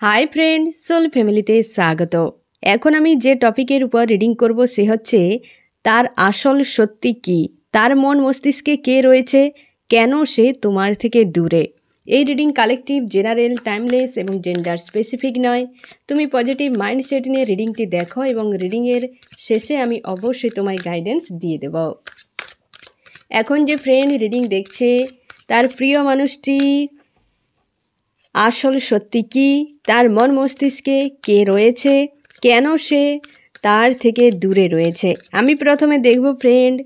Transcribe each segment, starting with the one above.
Hi friend, soul ফ্যামিলিতে স্বাগত। এখন আমি যে টপিকের উপর রিডিং করব সে হচ্ছে তার আসল সত্যি কি, তার মন মস্তিষ্কে কে রয়েছে, কেন সে তোমার থেকে দূরে। এই রিডিং কালেকটিভ, জেনারেল, টাইমলেস এবং জেন্ডার স্পেসিফিক নয়। তুমি পজিটিভ মাইন্ডসেট নিয়ে রিডিংটি দেখো এবং রিডিংয়ের শেষে আমি অবশ্যই তোমায় গাইডেন্স দিয়ে দেব। এখন যে ফ্রেন্ড রিডিং দেখছে তার প্রিয় মানুষটি আসল সত্যি কি, তার মন মস্তিষ্কে কে রয়েছে, কেন সে তার থেকে দূরে রয়েছে। আমি প্রথমে দেখব ফ্রেন্ড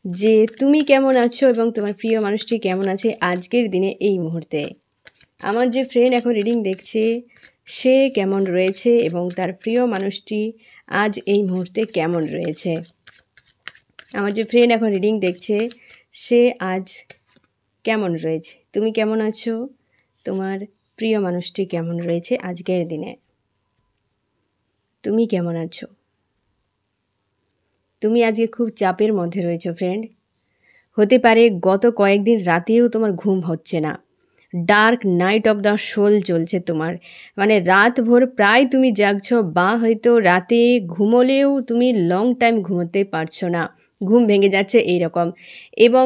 যে তুমি কেমন আছো এবং তোমার প্রিয় মানুষটি কেমন আছে আজকের দিনে এই মুহূর্তে। আমার যে ফ্রেন্ড এখন রিডিং দেখছে সে কেমন রয়েছে এবং তার প্রিয় মানুষটি আজ এই মুহূর্তে কেমন রয়েছে। আমার যে ফ্রেন্ড এখন রিডিং দেখছে সে আজ কেমন রয়েছে, তুমি কেমন আছো, তোমার প্রিয় মানুষটি কেমন রয়েছে আজকের দিনে, তুমি কেমন আছো। তুমি আজকে খুব চাপের মধ্যে রয়েছো ফ্রেন্ড। হতে পারে গত কয়েকদিন রাতেও তোমার ঘুম হচ্ছে না, dark night of the soul চলছে তোমার, মানে রাত ভোর প্রায় তুমি জাগছো বা হয়তো রাতে ঘুমোলেও তুমি লং টাইম ঘুমোতে পারছো না, ঘুম ভেঙে যাচ্ছে এই রকম। এবং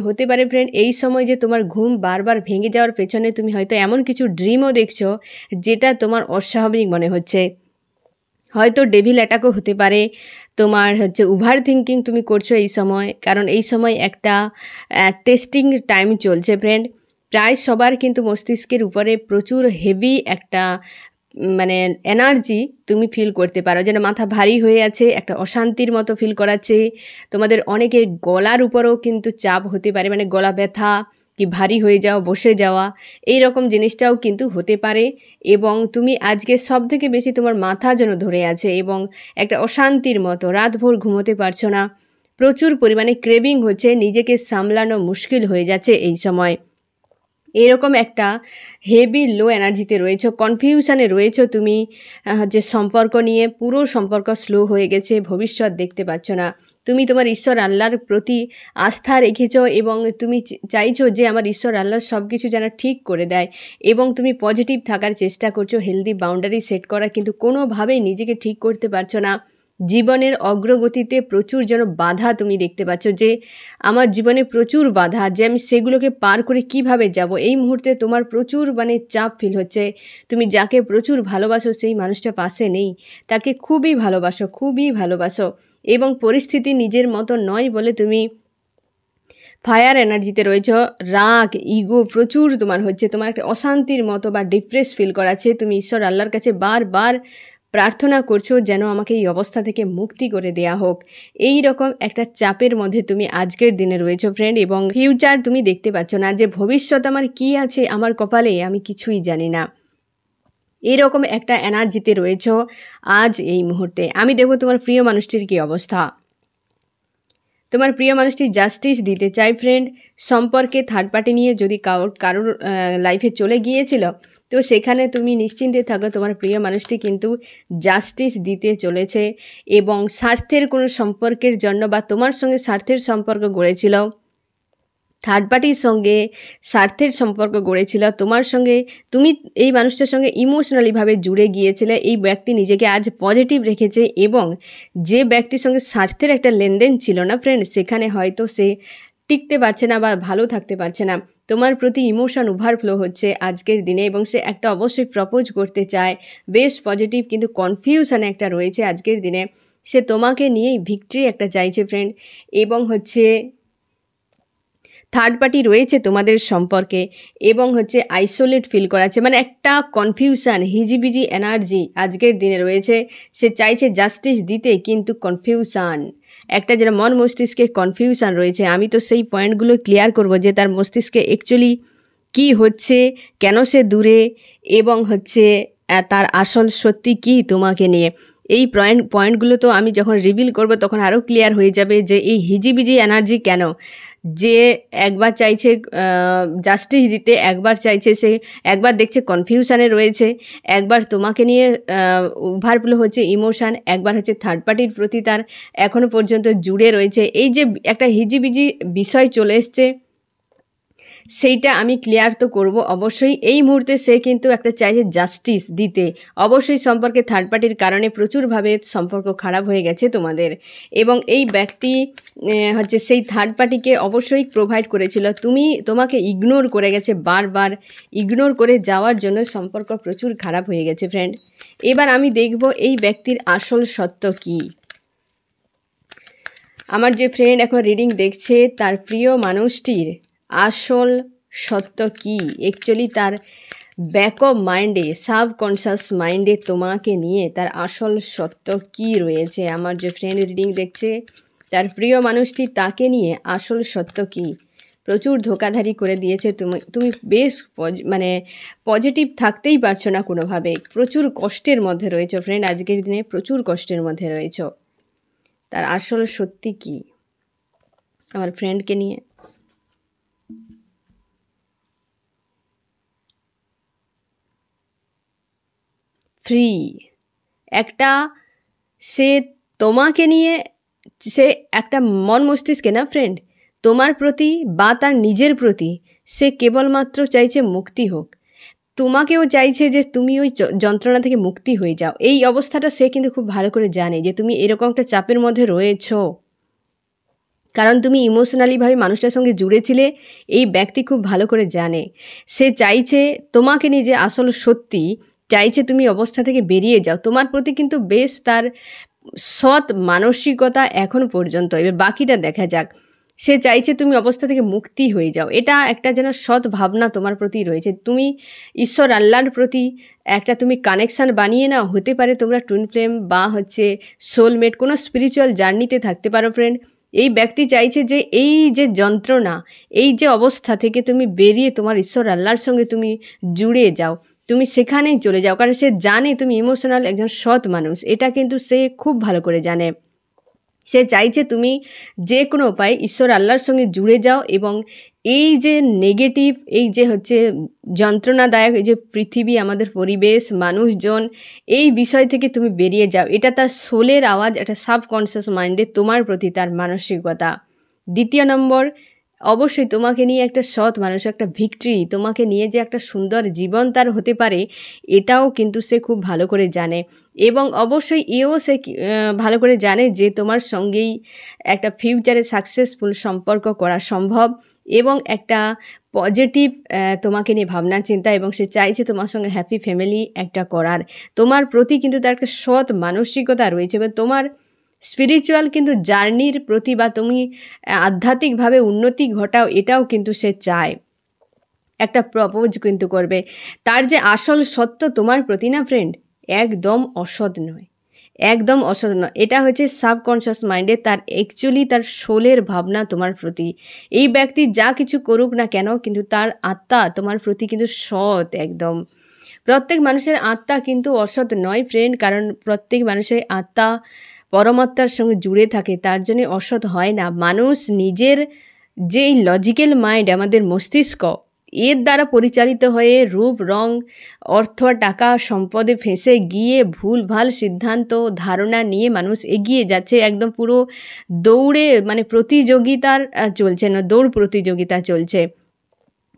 হতে পারে ফ্রেন্ড এই সময় যে তোমার ঘুম বারবার ভেঙে যাওয়ার পেছনে তুমি হয়তো এমন কিছু ড্রিমও দেখছো যেটা তোমার অস্বাভাবিক মনে হচ্ছে। হয়তো ডেভিল অ্যাটাকও হতে পারে, তোমার ওভার থিঙ্কিং তুমি করছো এই সময়, কারণ এই সময় একটা টেস্টিং টাইম চলছে ফ্রেন্ড। প্রায় সবার কিন্তু মস্তিষ্কের উপরে প্রচুর হেভি একটা মানে এনার্জি তুমি ফিল করতে পারো, যেন মাথা ভারী হয়ে আছে, একটা অশান্তির মতো ফিল করাচ্ছে। তোমাদের অনেকের গলার উপরও কিন্তু চাপ হতে পারে, মানে গলা ব্যথা কি ভারী হয়ে যাওয়া, বসে যাওয়া, এই রকম জিনিসটাও কিন্তু হতে পারে। এবং তুমি আজকে সব থেকে বেশি তোমার মাথা যেন ধরে আছে এবং একটা অশান্তির মতো, রাতভর ঘুমোতে পারছো না, প্রচুর পরিমাণে ক্রেভিং হচ্ছে, নিজেকে সামলানো মুশকিল হয়ে যাচ্ছে এই সময়। এরকম একটা হেভি লো এনার্জিতে রয়েছো, কনফিউশনে রয়েছো তুমি, যে সম্পর্ক নিয়ে পুরো সম্পর্ক স্লো হয়ে গেছে, ভবিষ্যৎ দেখতে পাচ্ছ না। তুমি তোমার ঈশ্বর আল্লাহর প্রতি আস্থা রেখেছো এবং তুমি চাইছো যে আমার ঈশ্বর আল্লাহ সব কিছু যেন ঠিক করে দেয় এবং তুমি পজিটিভ থাকার চেষ্টা করছো, হেলদি বাউন্ডারি সেট করা, কিন্তু কোনোভাবেই নিজেকে ঠিক করতে পারছো না। জীবনের অগ্রগতিতে প্রচুর যেন বাধা তুমি দেখতে পাচ্ছ, যে আমার জীবনে প্রচুর বাধা, যে আমি সেগুলোকে পার করে কিভাবে যাব। এই মুহূর্তে তোমার প্রচুর চাপ ফিল হচ্ছে। তুমি যাকে প্রচুর ভালোবাসো সেই মানুষটা পাশে নেই, তাকে খুবই ভালোবাসো এবং পরিস্থিতি নিজের মতো নয় বলে তুমি ফায়ার এনার্জিতে রয়েছ। রাগ, ইগো প্রচুর তোমার হচ্ছে, তোমার একটা অশান্তির মতো বা ডিপ্রেস ফিল করাচ্ছে। তুমি ঈশ্বর আল্লাহর কাছে বারবার প্রার্থনা করছো যেন আমাকে এই অবস্থা থেকে মুক্তি করে দেয়া হোক। এই রকম একটা চাপের মধ্যে তুমি আজকের দিনে রয়েছো ফ্রেন্ড, এবং ফিউচার তুমি দেখতে পাচ্ছ না, যে ভবিষ্যৎ আমার কি আছে আমার কপালে আমি কিছুই জানি না। এরকম একটা এনার্জিতে রয়েছো আজ এই মুহূর্তে। আমি দেখব তোমার প্রিয় মানুষটির কী অবস্থা। তোমার প্রিয় মানুষটি জাস্টিস দিতে চায় ফ্রেন্ড। সম্পর্কে থার্ড পার্টি নিয়ে যদি কারোর লাইফে চলে গিয়েছিল, তো সেখানে তুমি নিশ্চিন্তে থাকো, তোমার প্রিয় মানুষটি কিন্তু জাস্টিস দিতে চলেছে এবং স্বার্থের কোনো সম্পর্কের জন্য বা তোমার সঙ্গে স্বার্থের সম্পর্ক গড়েছিল, থার্ড পার্টির সঙ্গে স্বার্থের সম্পর্ক গড়েছিল তোমার সঙ্গে, তুমি এই মানুষটার সঙ্গে ইমোশনালিভাবে জুড়ে গিয়েছিলে। এই ব্যক্তি নিজেকে আজ পজিটিভ রেখেছে এবং যে ব্যক্তির সঙ্গে স্বার্থের একটা লেনদেন ছিল না ফ্রেন্ড, সেখানে হয়তো সে টিকতে পারছে না বা ভালো থাকতে পারছে না। তোমার প্রতি ইমোশন ওভারফ্লো হচ্ছে আজকের দিনে এবং সে একটা অবশ্যই প্রপোজ করতে চায়, বেশ পজিটিভ, কিন্তু কনফিউশন একটা রয়েছে আজকের দিনে। সে তোমাকে নিয়েই ভিক্টরি একটা চাইছে ফ্রেন্ড, এবং থার্ড পার্টি রয়েছে তোমাদের সম্পর্কে এবং আইসোলেট ফিল করাচ্ছে, মানে একটা কনফিউশন, হিজিবিজি এনার্জি আজকের দিনে রয়েছে। সে চাইছে জাস্টিস দিতে, কিন্তু কনফিউশন, একটা যেটা মন মস্তিষ্কে কনফিউশন রয়েছে। আমি তো সেই পয়েন্টগুলো ক্লিয়ার করব যে তার মস্তিষ্কে অ্যাকচুয়ালি কি হচ্ছে, কেন সে দূরে, এবং তার আসল সত্যি কি তোমাকে নিয়ে। এই পয়েন্টগুলো তো আমি যখন রিভিল করব তখন আরও ক্লিয়ার হয়ে যাবে যে এই হিজিবিজি এনার্জি কেন, যে একবার চাইছে জাস্টিস দিতে, একবার চাইছে সে, একবার দেখছে কনফিউশনে রয়েছে, একবার তোমাকে নিয়ে ওভারফ্লো হচ্ছে ইমোশান, একবার থার্ড পার্টির প্রতি তার এখনও পর্যন্ত জুড়ে রয়েছে। এই যে একটা হিজিবিজি বিষয় চলে এসছে, সেইটা আমি ক্লিয়ার তো করব অবশ্যই। এই মুহূর্তে সে কিন্তু একটা চাইছে জাস্টিস দিতে। অবশ্যই সম্পর্কে থার্ড পার্টির কারণে প্রচুরভাবে সম্পর্ক খারাপ হয়ে গেছে তোমাদের, এবং এই ব্যক্তি হচ্ছে সেই থার্ড পার্টিকে অবশ্যই প্রোভাইড করেছিল। তোমাকে ইগনোর করে গেছে, বারবার ইগনোর করে যাওয়ার জন্য সম্পর্ক প্রচুর খারাপ হয়ে গেছে ফ্রেন্ড। এবার আমি দেখব এই ব্যক্তির আসল সত্য কী। আমার যে ফ্রেন্ড এখন রিডিং দেখছে তার প্রিয় মানুষটির আসল সত্য কী, অ্যাকচুয়ালি তার ব্যাকঅপ মাইন্ডে, সাবকনশাস মাইন্ডে তোমাকে নিয়ে তার আসল সত্য কী রয়েছে। আমার যে ফ্রেন্ড রিডিং দেখছে তার প্রিয় মানুষটি তাকে নিয়ে আসল সত্য কী। প্রচুর ধোঁকাধারি করে দিয়েছে, তুমি বেশ মানে পজিটিভ থাকতেই পারছো না কোনোভাবে, প্রচুর কষ্টের মধ্যে রয়েছো ফ্রেন্ড, আজকের দিনে প্রচুর কষ্টের মধ্যে রয়েছো। তার আসল সত্যি কি আমার ফ্রেন্ডকে নিয়ে? ফ্রি একটা সে তোমাকে নিয়ে, সে একটা মন মস্তিষ্কে না ফ্রেন্ড, তোমার প্রতি বা তার নিজের প্রতি সে কেবলমাত্র চাইছে মুক্তি হোক। তোমাকেও চাইছে যে তুমি ওই যন্ত্রণা থেকে মুক্তি হয়ে যাও। এই অবস্থাটা সে কিন্তু খুব ভালো করে জানে যে তুমি এরকম একটা চাপের মধ্যে রয়েছো, কারণ তুমি ইমোশনালিভাবে মানুষটার সঙ্গে জুড়েছিলে। এই ব্যক্তি খুব ভালো করে জানে, সে চাইছে তোমাকে নিয়ে যে আসল সত্যি, চাইছে তুমি অবস্থা থেকে বেরিয়ে যাও। তোমার প্রতি কিন্তু বেশ তার সৎ মানসিকতা এখন পর্যন্ত, এবার বাকিটা দেখা যাক। সে চাইছে তুমি অবস্থা থেকে মুক্তি হয়ে যাও, এটা একটা যেন সৎ ভাবনা তোমার প্রতি রয়েছে। তুমি ঈশ্বর আল্লাহর প্রতি একটা তুমি কানেকশান বানিয়ে নাও, হতে পারে তোমরা টুইন ফ্লেম বা হচ্ছে সোলমেট, কোনো স্পিরিচুয়াল জার্নিতে থাকতে পারো ফ্রেন্ড। এই ব্যক্তি চাইছে যে এই যে যন্ত্রণা, এই যে অবস্থা থেকে তুমি বেরিয়ে তোমার ঈশ্বর আল্লাহর সঙ্গে তুমি জুড়ে যাও, তুমি সেখানেই চলে যাও, কারণ সে জানে তুমি ইমোশনাল একজন সৎ মানুষ, এটা কিন্তু সে খুব ভালো করে জানে। সে চাইছে তুমি যে কোনো উপায়ে ঈশ্বর আল্লাহর সঙ্গে জুড়ে যাও এবং এই যে নেগেটিভ, এই যে হচ্ছে যন্ত্রণাদায়ক এই যে পৃথিবী, আমাদের পরিবেশ, মানুষজন, এই বিষয় থেকে তুমি বেরিয়ে যাও। এটা তার সোলের আওয়াজ, একটা সাবকনশিয়াস মাইন্ডে তোমার প্রতি তার মানসিকতা। দ্বিতীয় নম্বর, অবশ্যই তোমাকে নিয়ে একটা সৎ মানুষ, একটা ভিক্টরি, তোমাকে নিয়ে যে একটা সুন্দর জীবন তার হতে পারে, এটাও কিন্তু সে খুব ভালো করে জানে। এবং অবশ্যই এও সে ভালো করে জানে যে তোমার সঙ্গেই একটা ফিউচারে সাকসেসফুল সম্পর্ক করা সম্ভব এবং একটা পজিটিভ তোমাকে নিয়ে ভাবনা চিন্তা, এবং সে চাইছে তোমার সঙ্গে হ্যাপি ফ্যামিলি একটা করার। তোমার প্রতি কিন্তু তার একটা সৎ মানসিকতা রয়েছে এবং তোমার স্পিরিচুয়াল কিন্তু জার্নির প্রতি বা তুমি আধ্যাত্মিকভাবে উন্নতি ঘটাও, এটাও কিন্তু সে চায়। একটা প্রপোজ কিন্তু করবে। তার যে আসল সত্য তোমার প্রতি না ফ্রেন্ড, একদম অসৎ নয়, একদম অসৎ নয়। এটা হচ্ছে সাবকনশিয়াস মাইন্ডে তার অ্যাকচুয়ালি তার সোলের ভাবনা তোমার প্রতি। এই ব্যক্তি যা কিছু করুক না কেন, কিন্তু তার আত্মা তোমার প্রতি কিন্তু সৎ একদম। প্রত্যেক মানুষের আত্মা কিন্তু অসৎ নয় ফ্রেন্ড, কারণ প্রত্যেক মানুষের আত্মা পরমাত্মার সঙ্গে জুড়ে থাকে, তার জন্য অসৎ হয় না। মানুষ নিজের যেই লজিক্যাল মাইন্ড, আমাদের মস্তিষ্ক, এর দ্বারা পরিচালিত হয়ে রূপ, রং, অর্থ, টাকা, সম্পদে ফেঁসে গিয়ে ভুলভাল সিদ্ধান্ত, ধারণা নিয়ে মানুষ এগিয়ে যাচ্ছে একদম পুরো দৌড়ে, মানে প্রতিযোগিতার চলছে না, দৌড় প্রতিযোগিতা চলছে।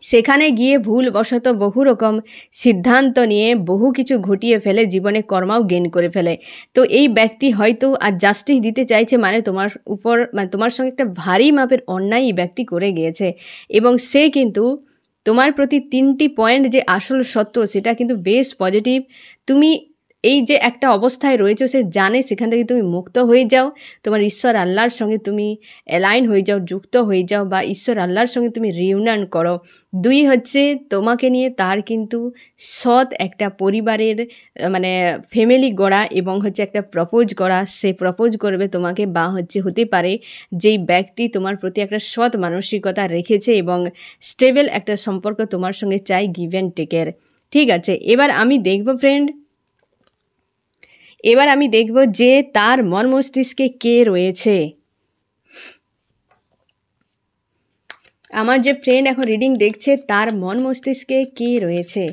সেখানে গিয়ে ভুলবশত বহু রকম সিদ্ধান্ত নিয়ে বহু কিছু ঘটিয়ে ফেলে, জীবনে কর্মাও গেইন করে ফেলে। তো এই ব্যক্তি হয়তো আর জাস্টিস দিতে চাইছে, মানে তোমার উপর, মানে তোমার সঙ্গে একটা ভারী মাপের অন্যায় এই ব্যক্তি করে গিয়েছে, এবং সে কিন্তু তোমার প্রতি 3টি পয়েন্ট যে আসল সত্য, সেটা কিন্তু বেশ পজিটিভ। তুমি এই যে একটা অবস্থায় রয়েছো, সে জানে, সেখান থেকে তুমি মুক্ত হয়ে যাও, তোমার ঈশ্বর আল্লাহর সঙ্গে তুমি অ্যালাইন হয়ে যাও, যুক্ত হয়ে যাও, বা ঈশ্বর আল্লাহর সঙ্গে তুমি রিউনিয়ন করো। 2 হচ্ছে তোমাকে নিয়ে তার কিন্তু সৎ একটা পরিবারের মানে ফ্যামিলি গড়া, এবং হচ্ছে একটা প্রপোজ করা, সে প্রপোজ করবে তোমাকে, বা হচ্ছে হতে পারে যেই ব্যক্তি তোমার প্রতি একটা সৎ মানসিকতা রেখেছে এবং স্টেবল একটা সম্পর্ক তোমার সঙ্গে চাই, গিভ অ্যান্ড টেকের। ঠিক আছে, এবার আমি দেখব ফ্রেন্ড, এবার আমি দেখব যে তার মন মস্তিষ্কে কে রয়েছে। আমার যে ফ্রেন্ড এখন রিডিং দেখছে তার মন মস্তিষ্কে কে রয়েছে।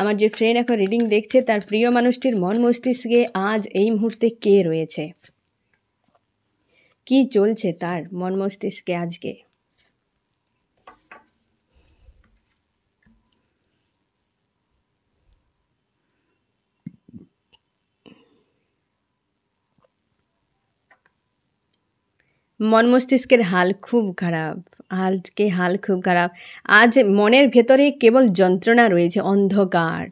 আমার যে ফ্রেন্ড এখন রিডিং দেখছে তার প্রিয় মানুষটির মন মস্তিষ্কে আজ এই মুহূর্তে কে রয়েছে, কি চলছে তার মন মস্তিষ্কে আজকে। মন মস্তিষ্কের হাল খুব খারাপ, আজকে হাল খুব খারাপ। আজ মনের ভেতরে কেবল যন্ত্রণা রয়েছে, অন্ধকার।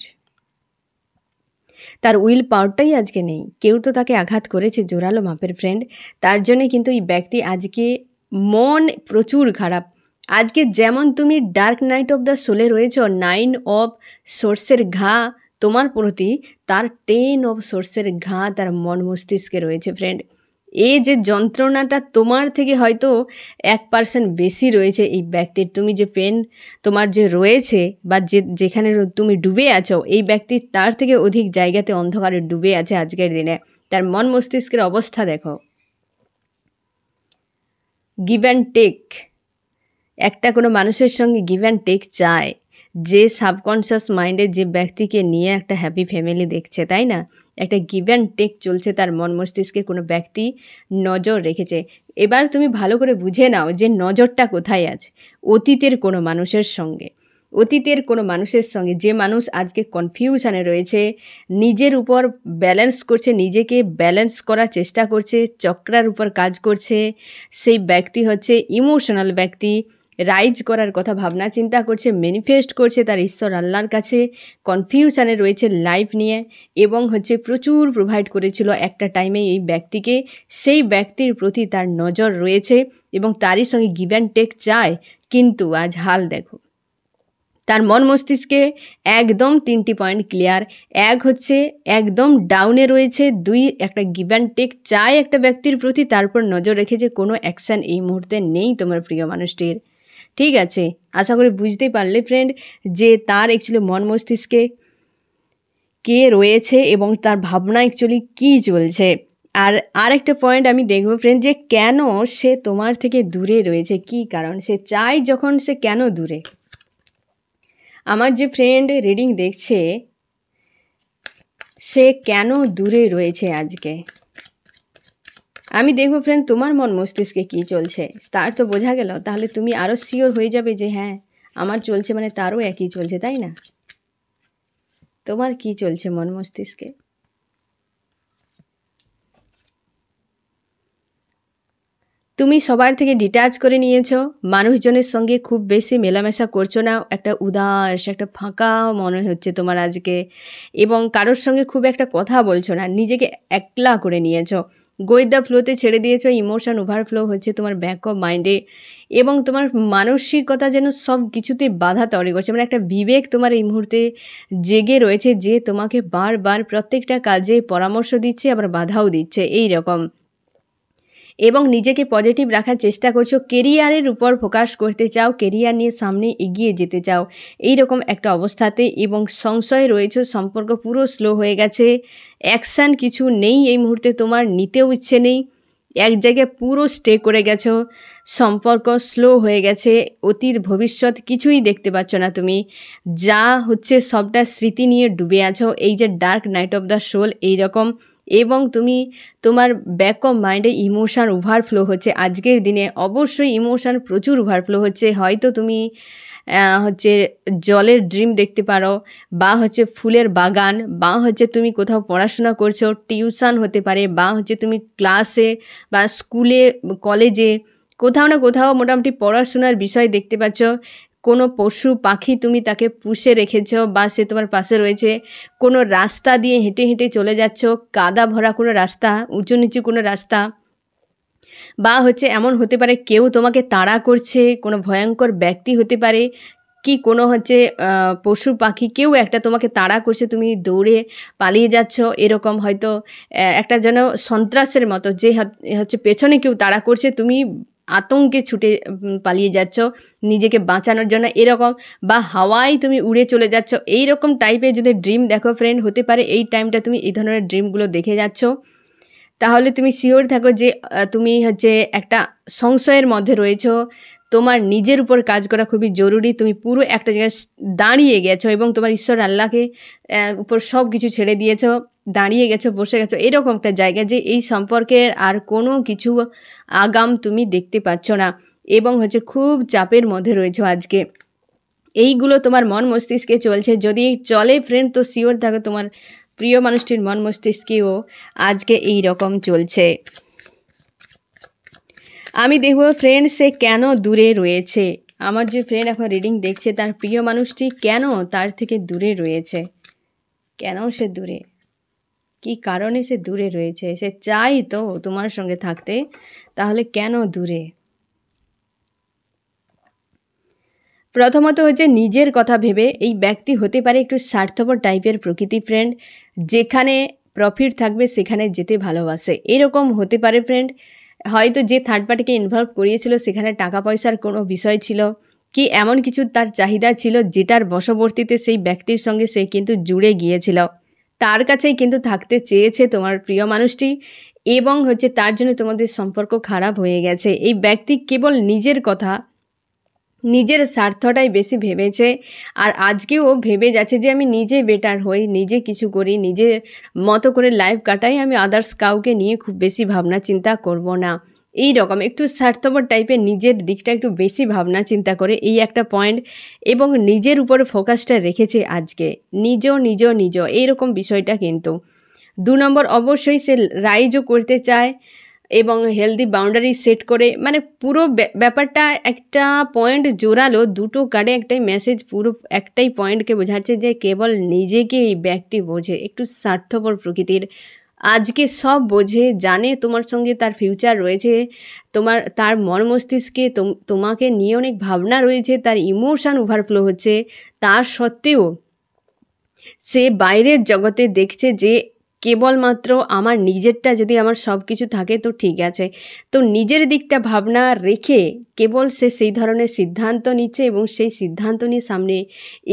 তার উইল পাওয়ারটাই আজকে নেই। কেউ তো তাকে আঘাত করেছে জোরালো মাপের ফ্রেন্ড, তার জন্যে কিন্তু এই ব্যক্তি আজকে মন প্রচুর খারাপ। আজকে যেমন তুমি ডার্ক নাইট অফ দ্য সোলে রয়েছ, 9 অফ সোর্সের ঘা তোমার প্রতি, তার 10 অফ সোর্সের ঘা তার মন মস্তিষ্কে রয়েছে ফ্রেন্ড। এই যে যন্ত্রণাটা তোমার থেকে হয়তো 1% বেশি রয়েছে এই ব্যক্তির। তুমি যে পেন তোমার যে রয়েছে বা যেখানে তুমি ডুবে আছো, এই ব্যক্তি তার থেকে অধিক জায়গাতে অন্ধকারে ডুবে আছে আজকের দিনে। তার মন মস্তিষ্কের অবস্থা দেখো। গিভ অ্যান্ড টেক, একটা কোনো মানুষের সঙ্গে গিভ অ্যান্ড টেক চায়, যে সাবকনশিয়াস মাইন্ডে যে ব্যক্তিকে নিয়ে একটা হ্যাপি ফ্যামিলি দেখছে, তাই না? একটা গিভ অ্যান্ড টেক চলছে তার মন মস্তিষ্কে, কোনো ব্যক্তি নজর রেখেছে। এবার তুমি ভালো করে বুঝে নাও যে নজরটা কোথায় আছে। অতীতের কোনো মানুষের সঙ্গে, অতীতের কোনো মানুষের সঙ্গে, যে মানুষ আজকে কনফিউশনে রয়েছে, নিজের উপর ব্যালেন্স করছে, নিজেকে ব্যালেন্স করার চেষ্টা করছে, চক্রার উপর কাজ করছে, সেই ব্যক্তি হচ্ছে ইমোশনাল ব্যক্তি। রাইজ করার কথা ভাবনা চিন্তা করছে, ম্যানিফেস্ট করছে তার ঈশ্বর আল্লাহর কাছে, কনফিউশনে রয়েছে লাইফ নিয়ে, এবং হচ্ছে প্রচুর প্রোভাইড করেছিল একটা টাইমে এই ব্যক্তিকে। সেই ব্যক্তির প্রতি তার নজর রয়েছে এবং তারই সঙ্গে গিভ অ্যান্ড টেক চায়। কিন্তু আজ হাল দেখো, তার মন মস্তিষ্কে একদম 3টি পয়েন্ট ক্লিয়ার। এক হচ্ছে একদম ডাউনে রয়েছে, 2 একটা গিভ অ্যান্ড টেক চায় একটা ব্যক্তির প্রতি, তারপর নজর রেখেছে কোনো অ্যাকশান এই মুহূর্তে নেই তোমার প্রিয় মানুষটির। ঠিক আছে, আশা করি বুঝতেই পারলে ফ্রেন্ড যে তার অ্যাকচুয়ালি মন মস্তিষ্কে কে রয়েছে এবং তার ভাবনা অ্যাকচুয়ালি কী চলছে। আর একটা পয়েন্ট আমি দেখব ফ্রেন্ড, যে কেন সে তোমার থেকে দূরে রয়েছে, কি কারণ সে চায়, যখন সে কেন দূরে। আমার যে ফ্রেন্ড রিডিং দেখছে, সে কেন দূরে রয়েছে আজকে, আমি দেখব ফ্রেন্ড তোমার মন মস্তিষ্কে কী চলছে। তার তো বোঝা গেল, তাহলে তুমি আরও শিওর হয়ে যাবে যে হ্যাঁ আমার চলছে মানে তারও একই চলছে, তাই না? তোমার কি চলছে মন মস্তিষ্কে? তুমি সবার থেকে ডিট্যাচ করে নিয়েছো, মানুষজনের সঙ্গে খুব বেশি মেলামেশা করছো না, একটা উদাস, একটা ফাঁকা মনে হচ্ছে তোমার আজকে, এবং কারোর সঙ্গে খুব একটা কথা বলছো না, নিজেকে একলা করে নিয়েছো, গোয়িং দ্য ফ্লোতে ছেড়ে দিয়েছো। ইমোশন ওভারফ্লো হচ্ছে তোমার ব্যাক অফ মাইন্ডে, এবং তোমার মানসিকতা যেন সব কিছুতে বাধা তৈরি করছে। মানে একটা বিবেক তোমার এই মুহূর্তে জেগে রয়েছে, যে তোমাকে বারবার প্রত্যেকটা কাজে পরামর্শ দিচ্ছে, আবার বাধাও দিচ্ছে এই রকম। এবং নিজেকে পজিটিভ রাখার চেষ্টা করছো, কেরিয়ারের উপর ফোকাস করতে চাও, কেরিয়ার নিয়ে সামনে এগিয়ে যেতে চাও এই রকম একটা অবস্থাতে, এবং সংশয় রয়েছে, সম্পর্ক পুরো স্লো হয়ে গেছে, অ্যাকশান কিছু নেই এই মুহূর্তে, তোমার নিতেও ইচ্ছে নেই, এক জায়গায় পুরো স্টে করে গেছো, সম্পর্ক স্লো হয়ে গেছে, অতীত ভবিষ্যৎ কিছুই দেখতে পাচ্ছ না তুমি, যা হচ্ছে সবটা স্মৃতি নিয়ে ডুবে আছো, এই যে dark night of the soul এই রকম। এবং তুমি তোমার ব্যাক অফ মাইন্ডে ইমোশান ওভারফ্লো হচ্ছে আজকের দিনে, অবশ্যই ইমোশান প্রচুর ওভারফ্লো হচ্ছে। হয়তো তুমি হচ্ছে জলের ড্রিম দেখতে পারো, বা হচ্ছে ফুলের বাগান, বা হচ্ছে তুমি কোথাও পড়াশোনা করছো, টিউশন হতে পারে, বা হচ্ছে তুমি ক্লাসে বা স্কুলে কলেজে কোথাও না কোথাও মোটামুটি পড়াশোনার বিষয় দেখতে পাচ্ছ। কোনো পশু পাখি তুমি তাকে পুষে রেখেছ বা সে তোমার পাশে রয়েছে, কোনো রাস্তা দিয়ে হেঁটে হেঁটে চলে যাচ্ছ, কাদা ভরা কোনো রাস্তা, উঁচু নিচু কোনো রাস্তা, বা হচ্ছে এমন হতে পারে কেউ তোমাকে তাড়া করছে, কোনো ভয়ঙ্কর ব্যক্তি হতে পারে, কি কোনো হচ্ছে পশু পাখি কেউ একটা তোমাকে তাড়া করছে, তুমি দৌড়ে পালিয়ে যাচ্ছ, এরকম হয়তো একটা যেন সন্ত্রাসের মতো, যে হচ্ছে পেছনে কেউ তাড়া করছে, তুমি আতঙ্কে ছুটে পালিয়ে যাচ্ছ নিজেকে বাঁচানোর জন্য এরকম, বা হাওয়ায় তুমি উড়ে চলে যাচ্ছ, এই রকম টাইপের যদি ড্রিম দেখো ফ্রেন্ড, হতে পারে এই টাইমটা তুমি এই ধরনের ড্রিমগুলো দেখে যাচ্ছ। তাহলে তুমি শিওর থাকো যে তুমি হচ্ছে একটা সংশয়ের মধ্যে রয়েছো, তোমার নিজের উপর কাজ করা খুবই জরুরি, তুমি পুরো একটা জায়গায় দাঁড়িয়ে গেছো এবং তোমার ঈশ্বর আল্লাহকে উপর সব কিছু ছেড়ে দিয়েছো, দাঁড়িয়ে গেছো, বসে গেছো, এরকম একটা জায়গা যে এই সম্পর্কের আর কোনো কিছু আগাম তুমি দেখতে পাচ্ছ না, এবং হচ্ছে খুব চাপের মধ্যে রয়েছো আজকে। এইগুলো তোমার মন মস্তিষ্কে চলছে, যদি চলে ফ্রেন্ড তো শিওর থাকো তোমার প্রিয় মানুষটির মন মস্তিষ্কেও আজকে এই রকম চলছে। আমি দেখব ফ্রেন্ড সে কেন দূরে রয়েছে। আমার যে ফ্রেন্ড এখন রিডিং দেখছে তার প্রিয় মানুষটি কেন তার থেকে দূরে রয়েছে, কেন সে দূরে, কি কারণে সে দূরে রয়েছে। সে চাই তো তোমার সঙ্গে থাকতে, তাহলে কেন দূরে। প্রথমত হচ্ছে নিজের কথা ভেবে। এই ব্যক্তি হতে পারে একটু স্বার্থপর টাইপের প্রকৃতি ফ্রেন্ড, যেখানে প্রফিট থাকবে সেখানে যেতে ভালোবাসে, এরকম হতে পারে ফ্রেন্ড। হয়তো যে থার্ড পার্টিকে ইনভলভ করিয়েছিল সেখানে টাকা পয়সার কোনো বিষয় ছিল, কি এমন কিছু তার চাহিদা ছিল যেটার বশবর্তীতে সেই ব্যক্তির সঙ্গে সে কিন্তু জুড়ে গিয়েছিল, তার কাছেই কিন্তু থাকতে চেয়েছে তোমার প্রিয় মানুষটি, এবং হচ্ছে তার জন্য তোমাদের সম্পর্ক খারাপ হয়ে গেছে। এই ব্যক্তি কেবল নিজের কথা, নিজের স্বার্থটাই বেশি ভেবেছে, আর আজকেও ভেবে যাচ্ছে যে আমি নিজে বেটার হই, নিজে কিছু করি, নিজের মতো করে লাইফ কাটাই, আমি আদার্স কাউকে নিয়ে খুব বেশি ভাবনা চিন্তা করব না। এই রকম একটু স্বার্থপর টাইপের, নিজের দিকটা একটু বেশি ভাবনা চিন্তা করে, এই একটা পয়েন্ট। এবং নিজের উপরে ফোকাসটা রেখেছে আজকে, নিজ এইরকম বিষয়টা। কিন্তু 2 নম্বর, অবশ্যই সে রাইজও করতে চায় এবং হেলদি বাউন্ডারি সেট করে, মানে পুরো ব্যাপারটা একটা পয়েন্ট জোরালো, দুটো কার্ডে একটাই মেসেজ, পুরো একটাই পয়েন্টকে বোঝাচ্ছে যে কেবল নিজেকে এই ব্যক্তি বোঝে, একটু স্বার্থপর প্রকৃতির। আজকে সব বোঝে, জানে তোমার সঙ্গে তার ফিউচার রয়েছে, তার মন মস্তিষ্কে তোমাকে নিয়ে অনেক ভাবনা রয়েছে, তার ইমোশান ওভারফ্লো হচ্ছে। তা সত্ত্বেও সে বাইরের জগতে দেখছে যে কেবলমাত্র আমার নিজেরটা যদি আমার সব কিছু থাকে তো ঠিক আছে। তো নিজের দিকটা ভাবনা রেখে কেবল সে সেই ধরনের সিদ্ধান্ত নিচ্ছে এবং সেই সিদ্ধান্ত নিয়ে সামনে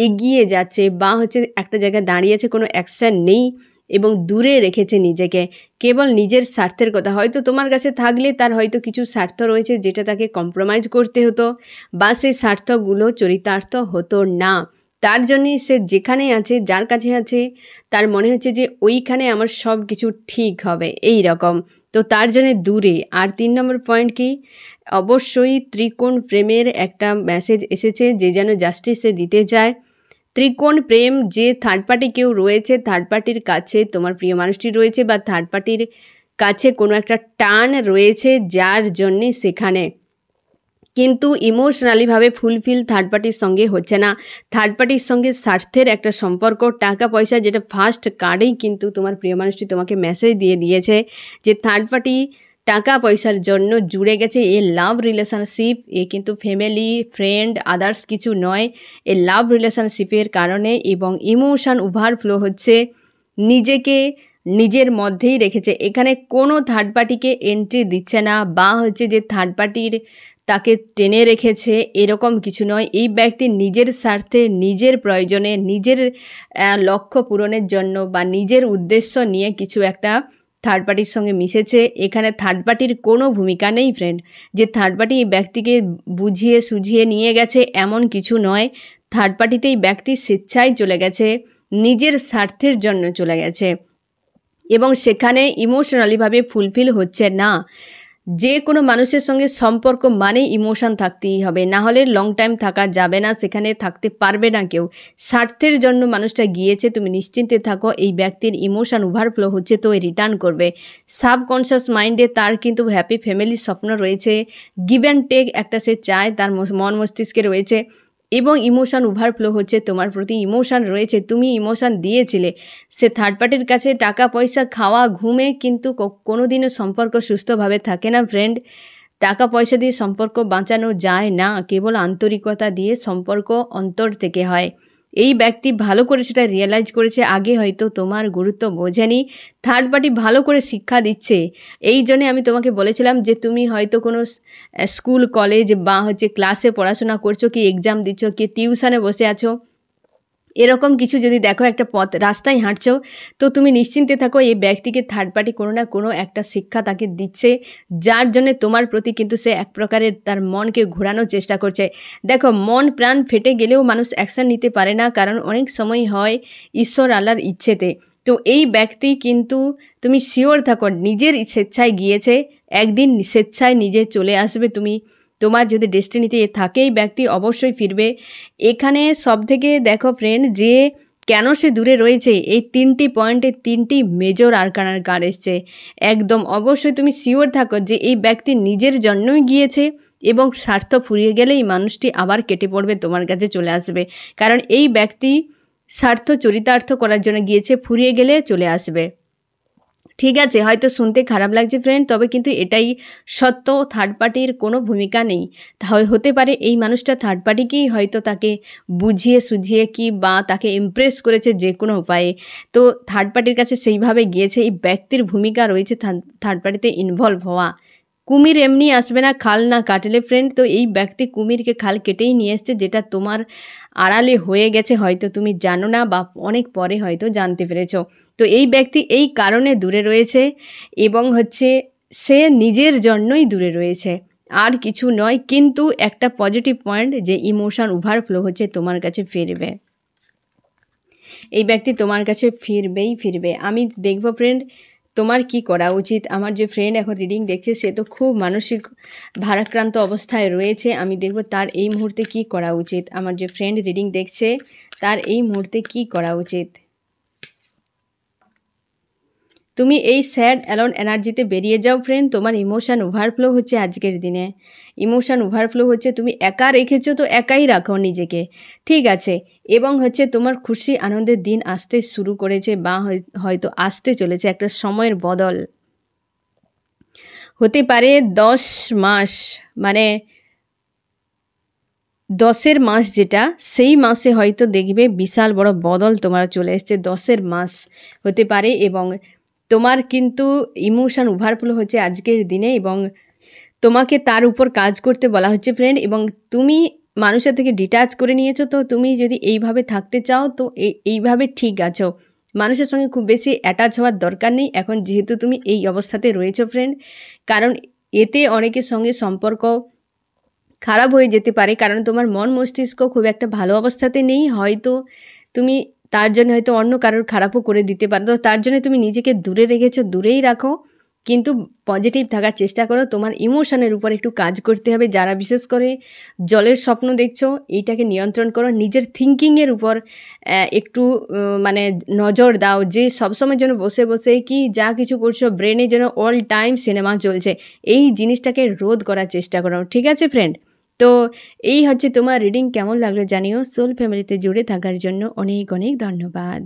এগিয়ে যাচ্ছে, বা হচ্ছে একটা জায়গায় দাঁড়িয়েছে, কোনো অ্যাকশান নেই এবং দূরে রেখেছে নিজেকে, কেবল নিজের স্বার্থের কথা। হয়তো তোমার কাছে থাকলে তার হয়তো কিছু স্বার্থ রয়েছে যেটা তাকে কম্প্রোমাইজ করতে হতো, বা সেই স্বার্থগুলো চরিতার্থ হতো না। তার জন্যই সে যেখানে আছে, যার কাছে আছে, তার মনে হচ্ছে যে ওইখানে আমার সব কিছু ঠিক হবে, এই রকম। তো তার জন্য দূরে। আর 3 নম্বর পয়েন্ট কি, অবশ্যই ত্রিকোণ প্রেমের একটা মেসেজ এসেছে, যে যেন জাস্টিস সে দিতে চায়। ত্রিকোণ প্রেম, যে থার্ড পার্টি কেউ রয়েছে, থার্ড পার্টির কাছে তোমার প্রিয় মানুষটি রয়েছে, বা থার্ড পার্টির কাছে কোনো একটা টান রয়েছে, যার জন্যে সেখানে কিন্তু ইমোশনালিভাবে ফুলফিল থার্ড পার্টির সঙ্গে হচ্ছে না। থার্ড পার্টির সঙ্গে স্বার্থের একটা সম্পর্ক, টাকা পয়সা, যেটা ফার্স্ট কার্ডেই কিন্তু তোমার প্রিয় মানুষটি তোমাকে মেসেজ দিয়ে দিয়েছে যে থার্ড পার্টি টাকা পয়সার জন্য জুড়ে গেছে। এ লাভ রিলেশনশিপ, এ কিন্তু ফ্যামিলি, ফ্রেন্ড, আদার্স কিছু নয়। এ লাভ রিলেশনশিপের কারণে এবং ইমোশন ওভারফ্লো হচ্ছে, নিজেকে নিজের মধ্যেই রেখেছে। এখানে কোনো থার্ড পার্টিকে এন্ট্রি দিচ্ছে না, বা হচ্ছে যে থার্ড পার্টির তাকে টেনে রেখেছে, এরকম কিছু নয়। এই ব্যক্তি নিজের স্বার্থে, নিজের প্রয়োজনে, নিজের লক্ষ্য পূরণের জন্য বা নিজের উদ্দেশ্য নিয়ে কিছু একটা থার্ড পার্টির সঙ্গে মিশেছে। এখানে থার্ড পার্টির কোনো ভূমিকা নেই ফ্রেন্ড, যে থার্ড পার্টি এই ব্যক্তিকে বুঝিয়ে সুঝিয়ে নিয়ে গেছে, এমন কিছু নয়। থার্ড পার্টিতে এই ব্যক্তি স্বেচ্ছায় চলে গেছে, নিজের স্বার্থের জন্য চলে গেছে, এবং সেখানে ইমোশনালিভাবে ফুলফিল হচ্ছে না। যে কোনো মানুষের সঙ্গে সম্পর্ক মানে ইমোশান থাকতেই হবে, না হলে লং টাইম থাকা যাবে না, সেখানে থাকতে পারবে না কেউ। স্বার্থের জন্য মানুষটা গিয়েছে, তুমি নিশ্চিন্তে থাকো, এই ব্যক্তির ইমোশান ওভারফ্লো হচ্ছে তো রিটার্ন করবে। সাবকনশিয়াস মাইন্ডে তার কিন্তু হ্যাপি ফ্যামিলির স্বপ্ন রয়েছে, গিভ অ্যান্ড টেক একটা সে চায়, তার মন মস্তিষ্কে রয়েছে, এবং ইমোশান ওভারফ্লো হচ্ছে, তোমার প্রতি ইমোশান রয়েছে, তুমি ইমোশান দিয়েছিলে। সে থার্ড পার্টির কাছে টাকা পয়সা, খাওয়া, ঘুমে কিন্তু কোনো দিনও সম্পর্ক সুস্থভাবে থাকে না ফ্রেন্ড। টাকা পয়সা দিয়ে সম্পর্ক বাঁচানো যায় না, কেবল আন্তরিকতা দিয়ে সম্পর্ক অন্তর থেকে হয়। এই ব্যক্তি ভালো করে সেটা রিয়েলাইজ করেছে, আগে হয়তো তোমার গুরুত্ব বোঝেনি, থার্ড পার্টি ভালো করে শিক্ষা দিচ্ছে। এই জন্যে আমি তোমাকে বলেছিলাম যে তুমি হয়তো কোনো স্কুল, কলেজ বা হচ্ছে ক্লাসে পড়াশোনা করছো, কি এক্সাম দিচ্ছ, কি টিউশনে বসে আছো, এরকম কিছু যদি দেখো, একটা রাস্তায় হাঁটছো, তো তুমি নিশ্চিন্তে থাকো, এই ব্যক্তিকে থার্ড পার্টি কোনো না কোনো একটা শিক্ষা তাকে দিচ্ছে, যার জন্য তোমার প্রতি কিন্তু সে এক প্রকারের তার মনকে ঘোরানোর চেষ্টা করছে। দেখো, মন প্রাণ ফেটে গেলেও মানুষ অ্যাকশান নিতে পারে না, কারণ অনেক সময় হয় ঈশ্বর আল্লাহর ইচ্ছেতে। তো এই ব্যক্তি কিন্তু তুমি শিওর থাকো, নিজের স্বেচ্ছায় গিয়েছে, একদিন স্বেচ্ছায় নিজে চলে আসবে। তোমার যদি ডেস্টিনিতে থাকে এই ব্যক্তি অবশ্যই ফিরবে। এখানে সবথেকে দেখো ফ্রেন্ড, যে কেন সে দূরে রয়েছে, এই 3টি পয়েন্টে 3টি মেজর আরকানার কার্ড এসছে। একদম অবশ্যই তুমি শিওর থাকো যে এই ব্যক্তি নিজের জন্যই গিয়েছে এবং স্বার্থ ফুরিয়ে গেলে এই মানুষটি আবার কেটে পড়বে, তোমার কাছে চলে আসবে। কারণ এই ব্যক্তি স্বার্থ চরিতার্থ করার জন্য গিয়েছে, ফুরিয়ে গেলে চলে আসবে। ঠিক আছে, হয়তো শুনতে খারাপ লাগছে ফ্রেন্ড, তবে কিন্তু এটাই সত্য। থার্ড পার্টির কোনো ভূমিকা নেই। তাহলে হতে পারে এই মানুষটা থার্ড পার্টিকেই হয়তো তাকে বুঝিয়ে সুঝিয়ে কি বা তাকে ইমপ্রেস করেছে যে কোনো উপায়ে, তো থার্ড পার্টির কাছে সেইভাবে গিয়েছে। এই ব্যক্তির ভূমিকা রয়েছে থার্ড পার্টিতে ইনভলভ হওয়া। কুমির এমনি আসবে না খাল না কাটলে ফ্রেন্ড, তো এই ব্যক্তি কুমিরকে খাল কেটেই নিয়ে এসছে, যেটা তোমার আড়ালে হয়ে গেছে, হয়তো তুমি জানো না বা অনেক পরে হয়তো জানতে পেরেছ। তো এই ব্যক্তি এই কারণে দূরে রয়েছে এবং সে নিজের জন্যই দূরে রয়েছে, আর কিছু নয়। কিন্তু একটা পজিটিভ পয়েন্ট যে ইমোশন ওভারফ্লো হচ্ছে, তোমার কাছে ফিরবে। এই ব্যক্তি তোমার কাছে ফিরবে। আমি দেখব ফ্রেন্ড তোমার কি করা উচিত। আমার যে ফ্রেন্ড এখন রিডিং দেখছে সে তো খুব মানসিক ভারাক্রান্ত অবস্থায় রয়েছে। আমি দেখব তার এই মুহূর্তে কি করা উচিত। আমার যে ফ্রেন্ড রিডিং দেখছে তার এই মুহূর্তে কি করা উচিত। তুমি এই স্যাড অ্যালোন এনার্জিতে বেরিয়ে যাও ফ্রেন্ড। তোমার ইমোশান ওভারফ্লো হচ্ছে আজকের দিনে, ইমোশান ওভারফ্লো হচ্ছে। তুমি একা রেখেছো তো একাই রাখো নিজেকে, ঠিক আছে। এবং তোমার খুশি আনন্দের দিন আসতে শুরু করেছে বা হয়তো আসতে চলেছে একটা সময়ের বদল। হতে পারে 10 মাস, মানে 10-এর মাস যেটা, সেই মাসে হয়তো দেখবে বিশাল বড় বদল তোমার চলে এসছে। 10-এর মাস হতে পারে এবং তোমার কিন্তু ইমোশন ওভারফ্লো হচ্ছে আজকের দিনে এবং তোমাকে তার উপর কাজ করতে বলা হচ্ছে ফ্রেন্ড। এবং তুমি মানুষের থেকে ডিটাচ করে নিয়েছো, তো তুমি যদি এইভাবে থাকতে চাও তো এইভাবে ঠিক আছো। মানুষের সঙ্গে খুব বেশি অ্যাটাচ হওয়ার দরকার নেই এখন, যেহেতু তুমি এই অবস্থাতে রয়েছো ফ্রেন্ড। কারণ এতে অনেকের সঙ্গে সম্পর্ক খারাপ হয়ে যেতে পারে, কারণ তোমার মন মস্তিষ্ক খুব একটা ভালো অবস্থাতে নেই। হয়তো তুমি তার জন্য হয়তো অন্য কারোর খারাপও করে দিতে পারো, তো তার জন্য তুমি নিজেকে দূরে রেখেছো, দূরেই রাখো, কিন্তু পজিটিভ থাকার চেষ্টা করো। তোমার ইমোশনের উপর একটু কাজ করতে হবে। যারা বিশেষ করে জলের স্বপ্ন দেখছো, এইটাকে নিয়ন্ত্রণ করো। নিজের থিঙ্কিংয়ের উপর একটু মানে নজর দাও, যে সবসময় যেন বসে বসে কি যা কিছু করছো ব্রেনে যেন অল টাইম সিনেমা চলছে, এই জিনিসটাকে রোধ করার চেষ্টা করো, ঠিক আছে ফ্রেন্ড। তো এই তোমার রিডিং কেমন লাগলো জানিও। সোল ফ্যামিলিতে জুড়ে থাকার জন্য অনেক অনেক ধন্যবাদ।